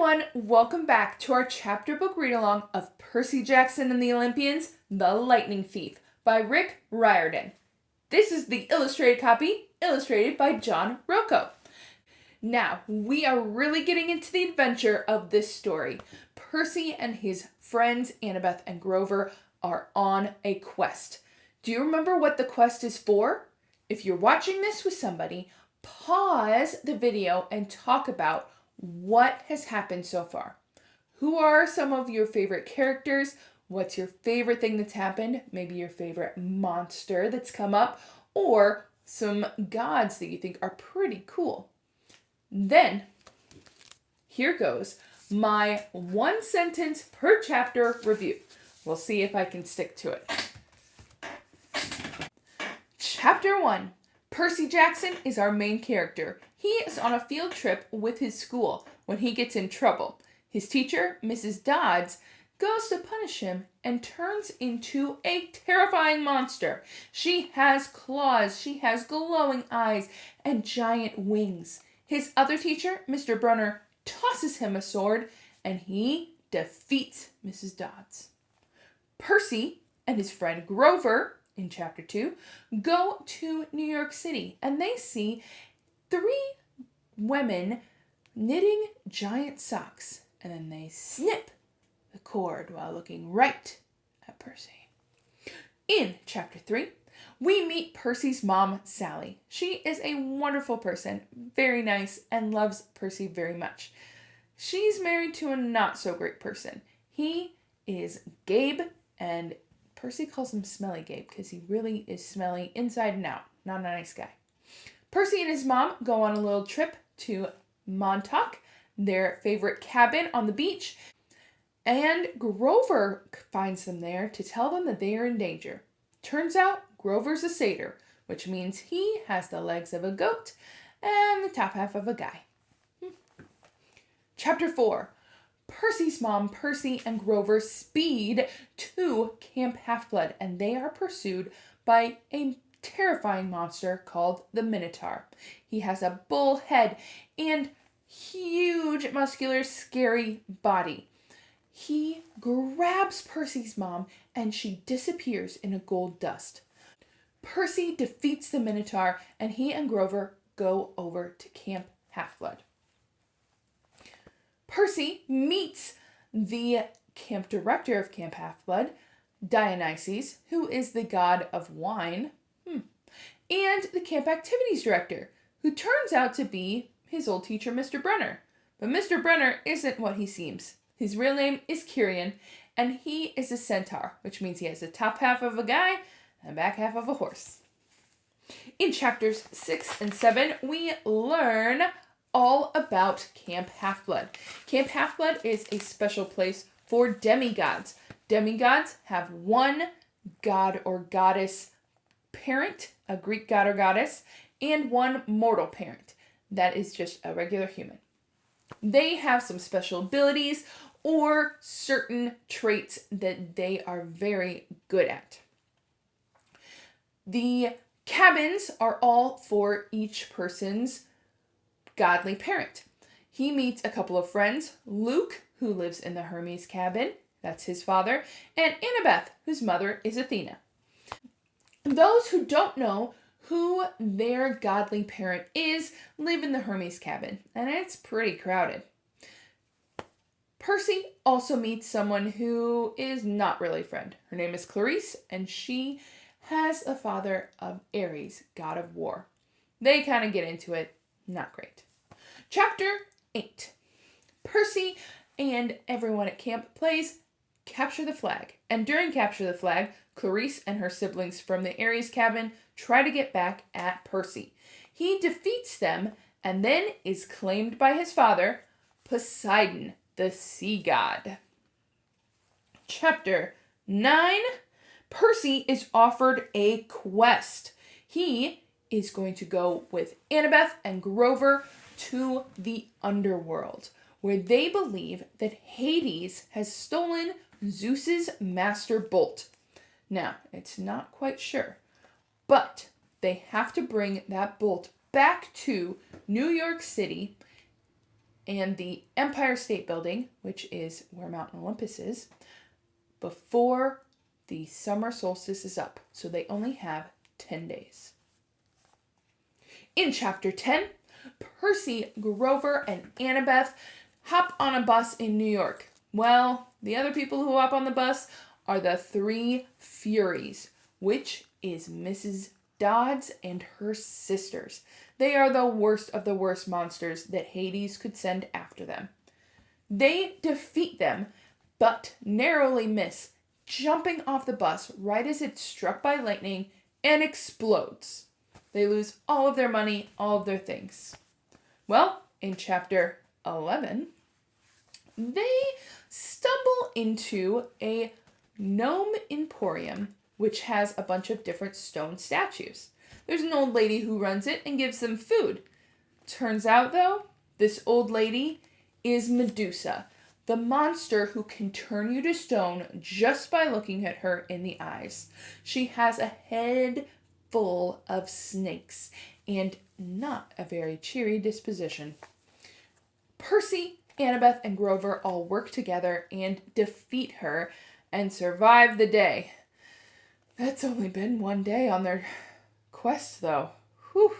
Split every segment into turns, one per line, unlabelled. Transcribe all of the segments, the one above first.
everyone, welcome back to our chapter book read-along of Percy Jackson and the Olympians, The Lightning Thief by Rick Riordan. This is the illustrated copy, illustrated by John Rocco. Now, we are really getting into the adventure of this story. Percy and his friends Annabeth and Grover are on a quest. Do you remember what the quest is for? If you're watching this with somebody, pause the video and talk about what has happened so far. Who are some of your favorite characters? What's your favorite thing that's happened? Maybe your favorite monster that's come up, or some gods that you think are pretty cool. Then, here goes my one sentence per chapter review. We'll see if I can stick to it. Chapter 1. Percy Jackson is our main character. He is on a field trip with his school when he gets in trouble. His teacher, Mrs. Dodds, goes to punish him and turns into a terrifying monster. She has claws, she has glowing eyes, and giant wings. His other teacher, Mr. Brunner, tosses him a sword, and he defeats Mrs. Dodds. Percy and his friend Grover, in Chapter 2, go to New York City, and they see 3 women knitting giant socks, and then they snip the cord while looking right at Percy. In Chapter 3, we meet Percy's mom, Sally. She is a wonderful person, very nice, and loves Percy very much. She's married to a not-so-great person. He is Gabe, and Percy calls him Smelly Gabe because he really is smelly inside and out. Not a nice guy. Percy and his mom go on a little trip to Montauk, their favorite cabin on the beach, and Grover finds them there to tell them that they are in danger. Turns out Grover's a satyr, which means he has the legs of a goat and the top half of a guy. Chapter 4. Percy's mom, Percy, and Grover speed to Camp Half-Blood, and they are pursued by a terrifying monster called the Minotaur. He has a bull head and huge, muscular, scary body. He grabs Percy's mom, and she disappears in a gold dust. Percy defeats the Minotaur, and he and Grover go over to Camp Half-Blood. Percy meets the camp director of Camp Half-Blood, Dionysus, who is the god of wine, and the camp activities director, who turns out to be his old teacher, Mr. Brunner. But Mr. Brunner isn't what he seems. His real name is Kirian, and he is a centaur, which means he has the top half of a guy and the back half of a horse. In chapters 6 and 7, we learn all about Camp Half-Blood. Camp Half-Blood is a special place for demigods. Demigods have one god or goddess parent, a Greek god or goddess, and one mortal parent. That is just a regular human. They have some special abilities or certain traits that they are very good at. The cabins are all for each person's godly parent. He meets a couple of friends, Luke, who lives in the Hermes cabin, that's his father, and Annabeth, whose mother is Athena. Those who don't know who their godly parent is live in the Hermes cabin, and it's pretty crowded. Percy also meets someone who is not really a friend. Her name is Clarice, and she has a father of Ares, god of war. They kind of get into it, not great. Chapter 8. Percy and everyone at camp plays Capture the Flag. And during Capture the Flag, Clarice and her siblings from the Ares cabin try to get back at Percy. He defeats them and then is claimed by his father, Poseidon, the sea god. Chapter 9. Percy is offered a quest. He is going to go with Annabeth and Grover to the underworld, where they believe that Hades has stolen Zeus's master bolt. Now, it's not quite sure, but they have to bring that bolt back to New York City and the Empire State Building, which is where Mount Olympus is, before the summer solstice is up. So they only have 10 days. In Chapter 10, Percy, Grover, and Annabeth hop on a bus in New York. Well, the other people who hop on the bus are the three Furies, which is Mrs. Dodds and her sisters. They are the worst of the worst monsters that Hades could send after them. They defeat them, but narrowly miss, jumping off the bus right as it's struck by lightning and explodes. They lose all of their money, all of their things. Well, in Chapter 11, they stumble into a gnome emporium, which has a bunch of different stone statues. There's an old lady who runs it and gives them food. Turns out, though, this old lady is Medusa, the monster who can turn you to stone just by looking at her in the eyes. She has a head full of snakes and not a very cheery disposition. Percy, Annabeth, and Grover all work together and defeat her and survive the day. That's only been one day on their quest, though. Whew.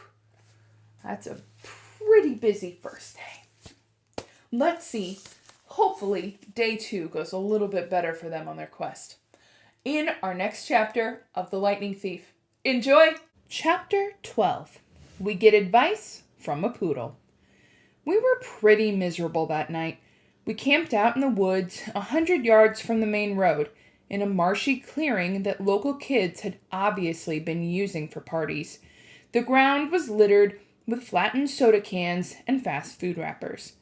That's a pretty busy first day. Let's see. Hopefully, day 2 goes a little bit better for them on their quest. In our next chapter of The Lightning Thief. Enjoy! Chapter 12. We get advice from a poodle. We were pretty miserable that night. We camped out in the woods 100 yards from the main road, in a marshy clearing that local kids had obviously been using for parties. The ground was littered with flattened soda cans and fast food wrappers.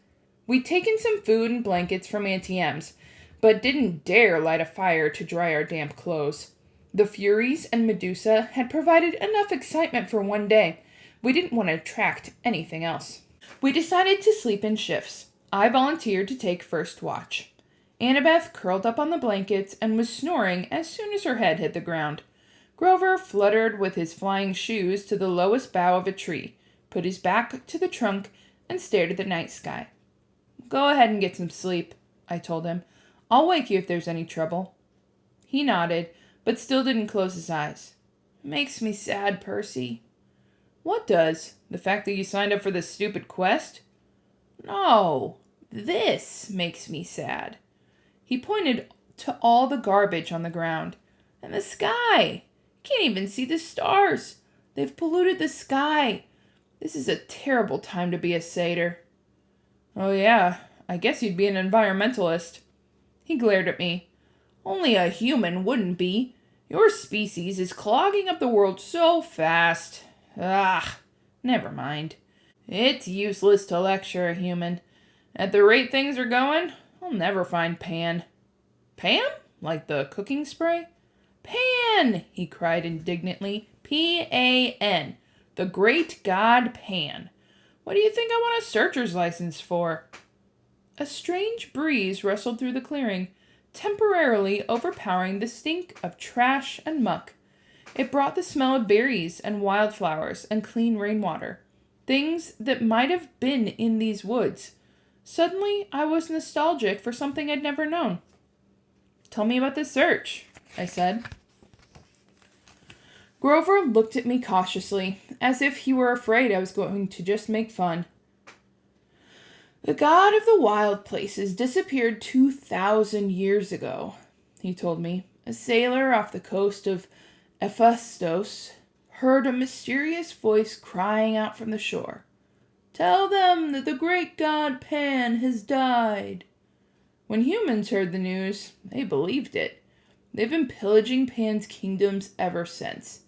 We'd taken some food and blankets from Auntie M's, but didn't dare light a fire to dry our damp clothes. The Furies and Medusa had provided enough excitement for one day. We didn't want to attract anything else. We decided to sleep in shifts. I volunteered to take first watch. Annabeth curled up on the blankets and was snoring as soon as her head hit the ground. Grover fluttered with his flying shoes to the lowest bough of a tree, put his back to the trunk, and stared at the night sky. "Go ahead and get some sleep," I told him. "I'll wake you if there's any trouble." He nodded, but still didn't close his eyes. "It makes me sad, Percy." "What does? The fact that you signed up for this stupid quest?" "No, this makes me sad." He pointed to all the garbage on the ground. "And the sky! Can't even see the stars. They've polluted the sky. This is a terrible time to be a satyr." "Oh yeah, I guess you'd be an environmentalist." He glared at me. "Only a human wouldn't be. Your species is clogging up the world so fast. Never mind. It's useless to lecture a human. At the rate things are going, I'll never find Pan." "Pam? Like the cooking spray?" "Pan!" he cried indignantly. P-A-N. The great god Pan. What do you think I want a searcher's license for?" A strange breeze rustled through the clearing, temporarily overpowering the stink of trash and muck. It brought the smell of berries and wildflowers and clean rainwater, things that might have been in these woods. Suddenly, I was nostalgic for something I'd never known. "Tell me about this search," I said. Grover looked at me cautiously, as if he were afraid I was going to just make fun. "The god of the wild places disappeared 2,000 years ago," he told me. "A sailor off the coast of Hephaestus heard a mysterious voice crying out from the shore. 'Tell them that the great god Pan has died.' When humans heard the news, they believed it. They've been pillaging Pan's kingdoms ever since.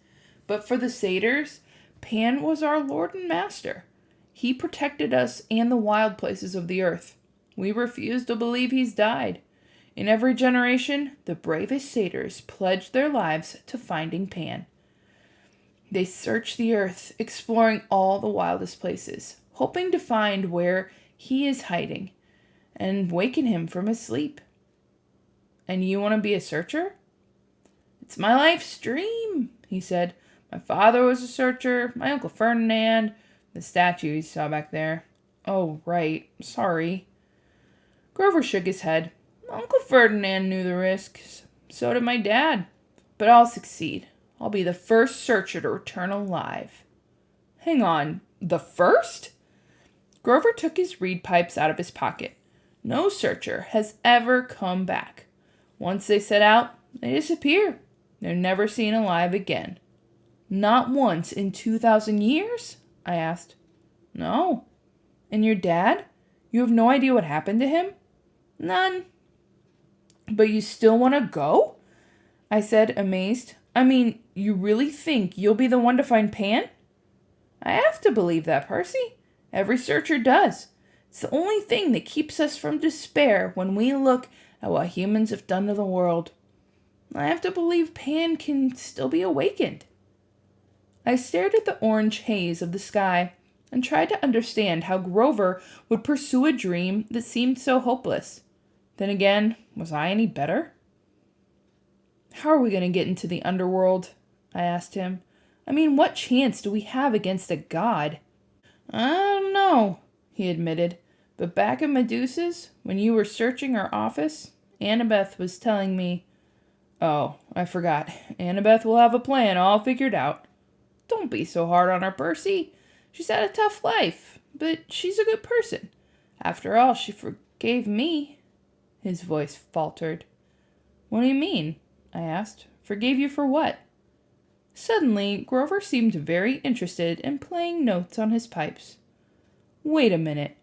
But for the satyrs, Pan was our lord and master. He protected us and the wild places of the earth. We refuse to believe he's died. In every generation, the bravest satyrs pledged their lives to finding Pan. They search the earth, exploring all the wildest places, hoping to find where he is hiding and waken him from his sleep." "And you want to be a searcher?" "It's my life's dream," he said. "My father was a searcher, my Uncle Ferdinand, the statue you saw back there. Oh, right. Sorry. Grover shook his head. Uncle Ferdinand knew the risks. So did my dad. But I'll succeed. I'll be the first searcher to return alive. Hang on. The first? Grover took his reed pipes out of his pocket. No searcher has ever come back. Once they set out, they disappear. They're never seen alive again. Not once in 2,000 years? I asked. No. And your dad? You have no idea what happened to him? None. But you still want to go? I said, amazed. I mean, you really think you'll be the one to find Pan? I have to believe that, Percy. Every searcher does. It's the only thing that keeps us from despair when we look at what humans have done to the world. I have to believe Pan can still be awakened. I stared at the orange haze of the sky and tried to understand how Grover would pursue a dream that seemed so hopeless. Then again, was I any better? How are we going to get into the underworld? I asked him. I mean, what chance do we have against a god? I don't know, he admitted. But back at Medusa's, when you were searching our office, Annabeth was telling me... Oh, I forgot. Annabeth will have a plan all figured out. Don't be so hard on her, Percy. She's had a tough life, but she's a good person. After all, she forgave me. His voice faltered. What do you mean? I asked. Forgave you for what? Suddenly, Grover seemed very interested in playing notes on his pipes. Wait a minute,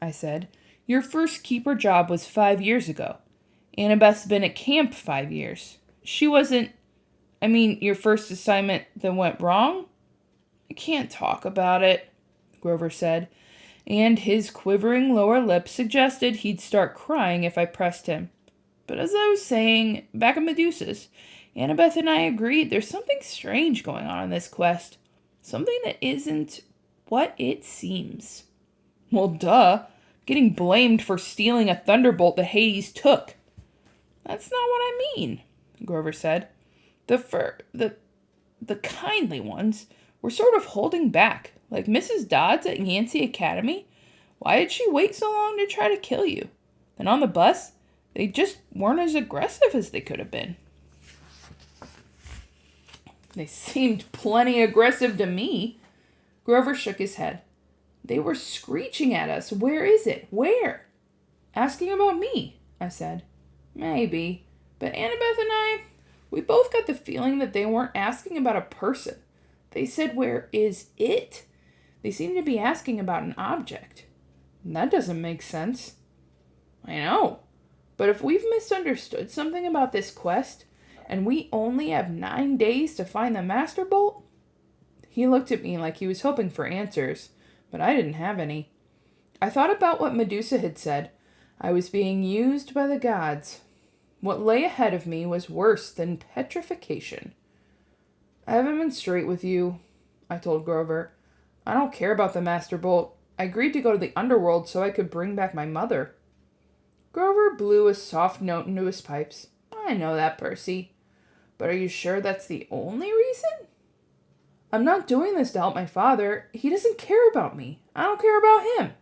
I said. Your first keeper job was 5 years ago. Annabeth's been at camp 5 years. She wasn't... I mean, your first assignment that went wrong? I can't talk about it, Grover said, and his quivering lower lip suggested he'd start crying if I pressed him. But as I was saying, back at Medusa's, Annabeth and I agreed there's something strange going on in this quest. Something that isn't what it seems. Well, duh. Getting blamed for stealing a thunderbolt that Hades took. That's not what I mean, Grover said. The kindly ones were sort of holding back, like Mrs. Dodds at Yancey Academy. Why did she wait so long to try to kill you? Then on the bus, they just weren't as aggressive as they could have been. They seemed plenty aggressive to me. Grover shook his head. They were screeching at us. Where is it? Where? Asking about me, I said. Maybe. But Annabeth and I, we both got the feeling that they weren't asking about a person. They said, where is it? They seemed to be asking about an object. And that doesn't make sense. I know. But if we've misunderstood something about this quest, and we only have 9 days to find the Master Bolt? He looked at me like he was hoping for answers, but I didn't have any. I thought about what Medusa had said. I was being used by the gods. What lay ahead of me was worse than petrification. I haven't been straight with you, I told Grover. I don't care about the Master Bolt. I agreed to go to the underworld so I could bring back my mother. Grover blew a soft note into his pipes. I know that, Percy. But are you sure that's the only reason? I'm not doing this to help my father. He doesn't care about me. I don't care about him.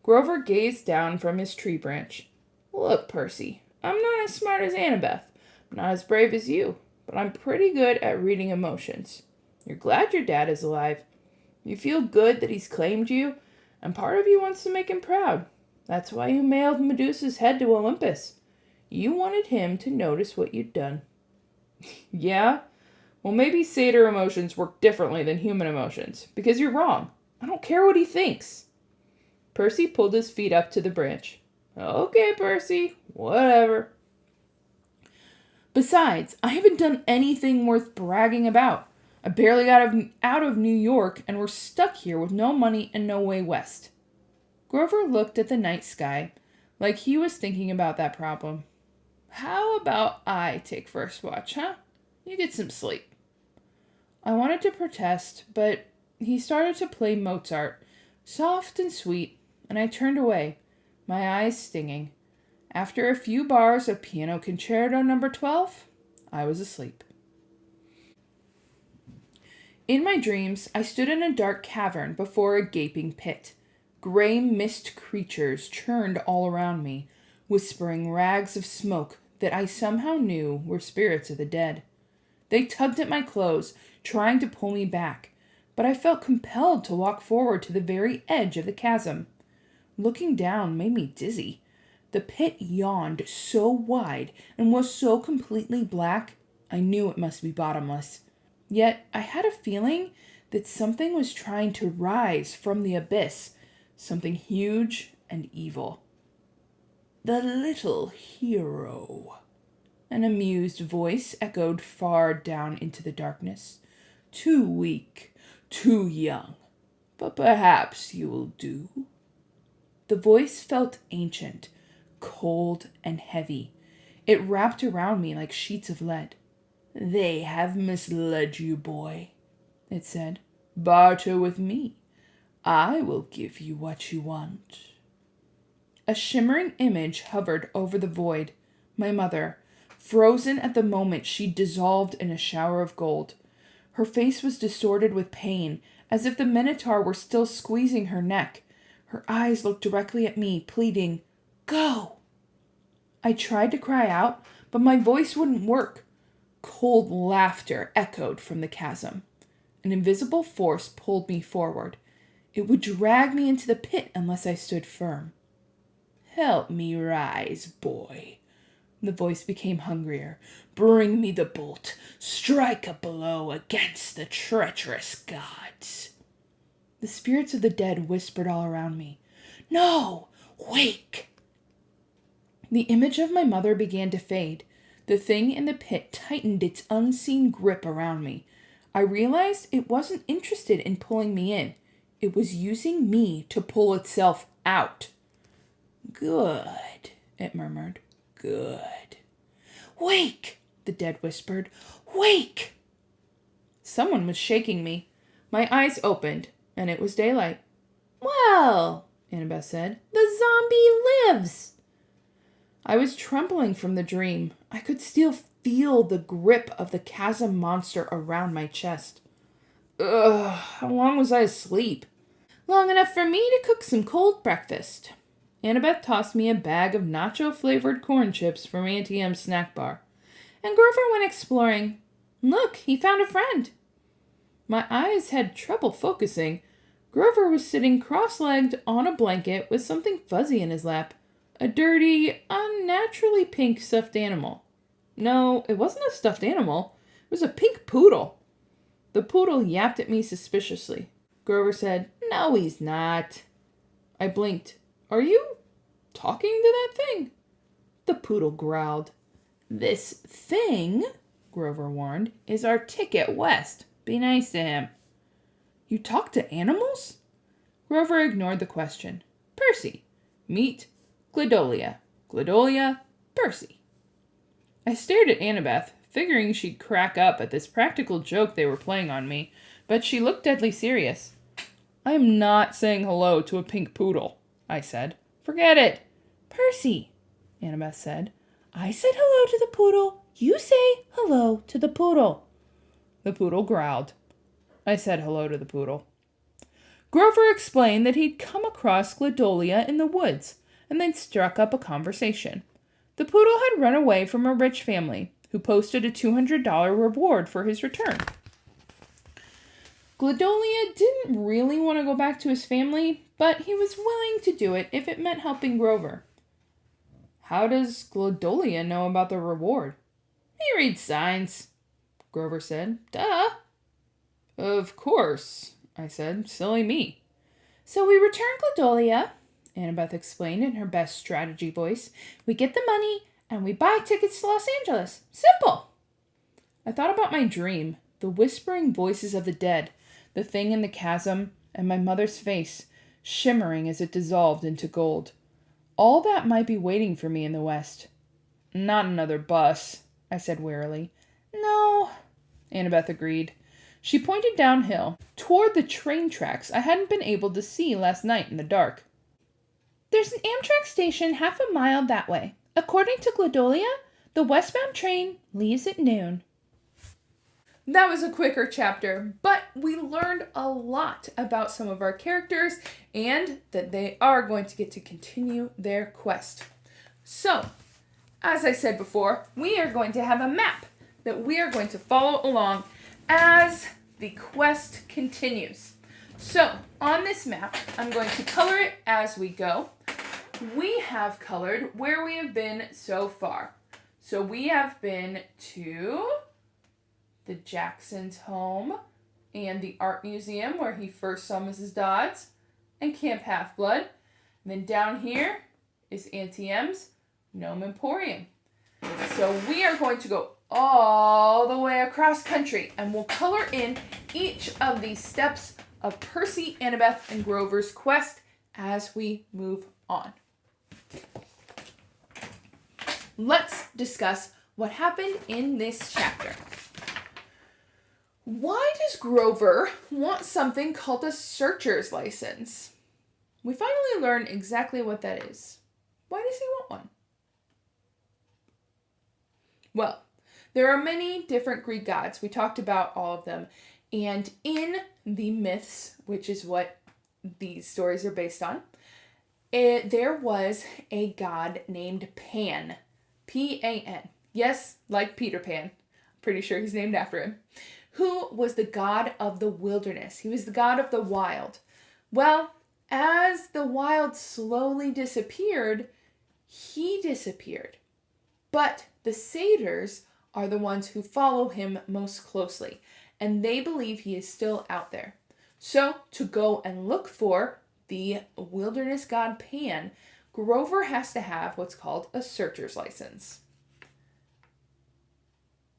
Grover gazed down from his tree branch. Look, Percy, I'm not as smart as Annabeth. I'm not as brave as you. But I'm pretty good at reading emotions. You're glad your dad is alive. You feel good that he's claimed you, and part of you wants to make him proud. That's why you mailed Medusa's head to Olympus. You wanted him to notice what you'd done. Yeah? Well, maybe satyr emotions work differently than human emotions, because you're wrong. I don't care what he thinks. Percy pulled his feet up to the branch. Okay, Percy, whatever. Besides, I haven't done anything worth bragging about. I barely got out of New York, and we're stuck here with no money and no way west. Grover looked at the night sky, like he was thinking about that problem. How about I take first watch, huh? You get some sleep. I wanted to protest, but he started to play Mozart, soft and sweet, and I turned away, my eyes stinging. After a few bars of Piano Concerto No. 12, I was asleep. In my dreams, I stood in a dark cavern before a gaping pit. Gray mist creatures churned all around me, whispering rags of smoke that I somehow knew were spirits of the dead. They tugged at my clothes, trying to pull me back, but I felt compelled to walk forward to the very edge of the chasm. Looking down made me dizzy. The pit yawned so wide and was so completely black, I knew it must be bottomless. Yet I had a feeling that something was trying to rise from the abyss, something huge and evil. "The little hero," an amused voice echoed far down into the darkness. "Too weak, too young, but perhaps you will do." The voice felt ancient, cold and heavy. It wrapped around me like sheets of lead. "They have misled you, boy," it said. "Barter with me. I will give you what you want." A shimmering image hovered over the void. My mother, frozen at the moment she dissolved in a shower of gold. Her face was distorted with pain, as if the Minotaur were still squeezing her neck. Her eyes looked directly at me, pleading, "Go!" I tried to cry out, but my voice wouldn't work. Cold laughter echoed from the chasm. An invisible force pulled me forward. It would drag me into the pit unless I stood firm. "Help me rise, boy." The voice became hungrier. "Bring me the bolt. Strike a blow against the treacherous gods." The spirits of the dead whispered all around me. "No! Wake!" The image of my mother began to fade. The thing in the pit tightened its unseen grip around me. I realized it wasn't interested in pulling me in. It was using me to pull itself out. "Good," it murmured. "Good." "Wake!" the dead whispered. "Wake!" Someone was shaking me. My eyes opened, and it was daylight. "Well," Annabeth said, "the zombie lives." I was trembling from the dream. I could still feel the grip of the chasm monster around my chest. How long was I asleep? Long enough for me to cook some cold breakfast. Annabeth tossed me a bag of nacho-flavored corn chips from Auntie M's snack bar. And Grover went exploring. Look, he found a friend. My eyes had trouble focusing. Grover was sitting cross-legged on a blanket with something fuzzy in his lap. A dirty, unnaturally pink stuffed animal. No, it wasn't a stuffed animal. It was a pink poodle. The poodle yapped at me suspiciously. Grover said, "No, he's not." I blinked. "Are you talking to that thing?" The poodle growled. "This thing," Grover warned, "is our ticket west. Be nice to him." "You talk to animals?" Grover ignored the question. "Percy. Meet Gladolia. Gladolia, Percy." I stared at Annabeth, figuring she'd crack up at this practical joke they were playing on me, but she looked deadly serious. "I am not saying hello to a pink poodle," I said. "Forget it." "Percy," Annabeth said. "I said hello to the poodle. You say hello to the poodle." The poodle growled. I said hello to the poodle. Grover explained that he'd come across Gladolia in the woods, and they'd struck up a conversation. The poodle had run away from a rich family, who posted a $200 reward for his return. Gladolia didn't really want to go back to his family, but he was willing to do it if it meant helping Grover. "How does Gladolia know about the reward?" "He reads signs," Grover said. "Duh." "Of course," I said. "Silly me." "So we return Gladolia," Annabeth explained in her best strategy voice. "We get the money, and we buy tickets to Los Angeles. Simple." I thought about my dream, the whispering voices of the dead, the thing in the chasm, and my mother's face, shimmering as it dissolved into gold. All that might be waiting for me in the West. "Not another bus," I said wearily. "No," Annabeth agreed. She pointed downhill, toward the train tracks I hadn't been able to see last night in the dark. "There's an Amtrak station half a mile that way. According to Gladolia, the westbound train leaves at noon." that was a quicker chapter, but we learned a lot about some of our characters and that they are going to get to continue their quest. So, as I said before, we are going to have a map that we are going to follow along as the quest continues. So, on this map, I'm going to color it as we go. We have colored where we have been so far. So we have been to the Jackson's home and the art museum where he first saw Mrs. Dodds and Camp Half-Blood. And then down here is Auntie M's Gnome Emporium. So we are going to go all the way across country and we'll color in each of these steps of Percy, Annabeth, and Grover's quest as we move on. Let's discuss what happened in this chapter. Why does Grover want something called a searcher's license? We finally learn exactly what that is. Why does he want one? Well, there are many different Greek gods. We talked about all of them. And in the myths, which is what these stories are based on, there was a god named Pan. P-A-N. Yes, like Peter Pan. I'm pretty sure he's named after him. Who was the god of the wilderness. He was the god of the wild. Well, as the wild slowly disappeared, he disappeared. But the satyrs are the ones who follow him most closely, and they believe he is still out there. So, to go and look for the wilderness god Pan, Grover has to have what's called a searcher's license.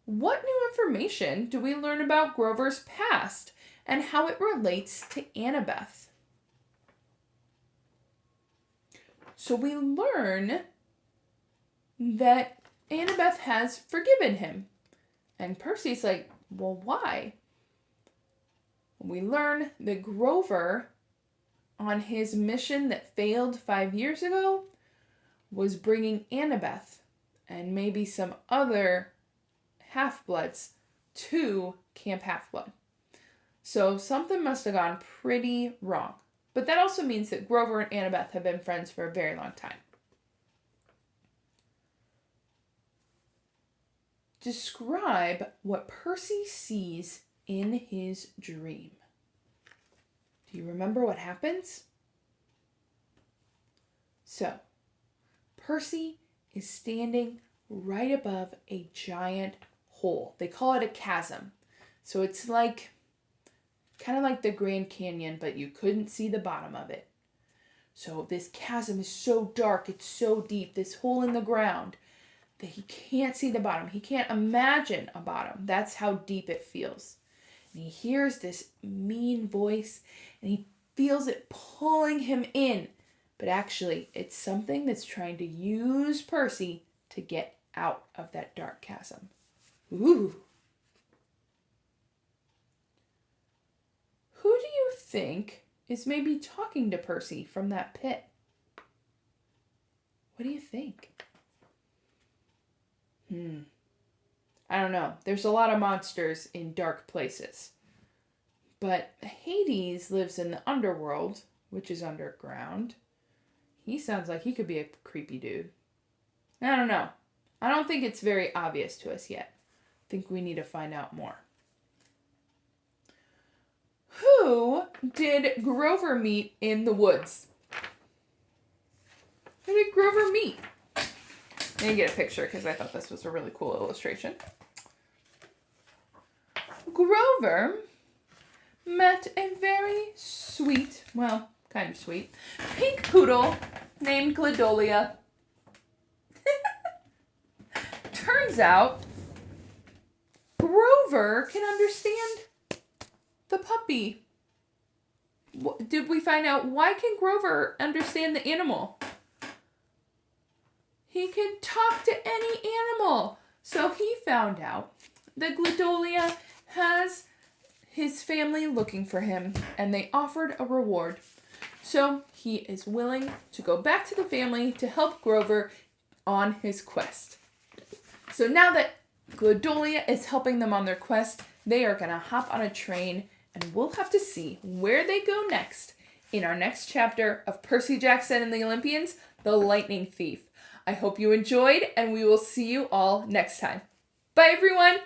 What new information do we learn about Grover's past and how it relates to Annabeth? So we learn that Annabeth has forgiven him. And Percy's like, well, why? We learn that Grover, on his mission that failed 5 years ago, was bringing Annabeth and maybe some other half-bloods to Camp Half-Blood. So something must have gone pretty wrong. But that also means that Grover and Annabeth have been friends for a very long time. Describe what Percy sees in his dream. Do you remember what happens? So, Percy is standing right above a giant hole. They call it a chasm. So it's like, kind of like the Grand Canyon, but you couldn't see the bottom of it. So this chasm is so dark, it's so deep, this hole in the ground, that he can't see the bottom. He can't imagine a bottom. That's how deep it feels. And he hears this mean voice, and he feels it pulling him in. But actually, it's something that's trying to use Percy to get out of that dark chasm. Ooh. Who do you think is maybe talking to Percy from that pit? What do you think? I don't know. There's a lot of monsters in dark places. But Hades lives in the underworld, which is underground. He sounds like he could be a creepy dude. I don't know. I don't think it's very obvious to us yet. I think we need to find out more. Who did Grover meet in the woods? Who did Grover meet? Let me get a picture because I thought this was a really cool illustration. Grover met a very sweet, well, kind of sweet, pink poodle named Gladolia. Turns out, Grover can understand the puppy. Did we find out why can Grover understand the animal? He can talk to any animal. So he found out that Gladolia has his family looking for him, and they offered a reward. So he is willing to go back to the family to help Grover on his quest. So now that Gladolia is helping them on their quest, They are going to hop on a train, and we'll have to see where they go next in our next chapter of Percy Jackson and the Olympians, The Lightning Thief. I hope you enjoyed, and we will see you all next time. Bye, everyone!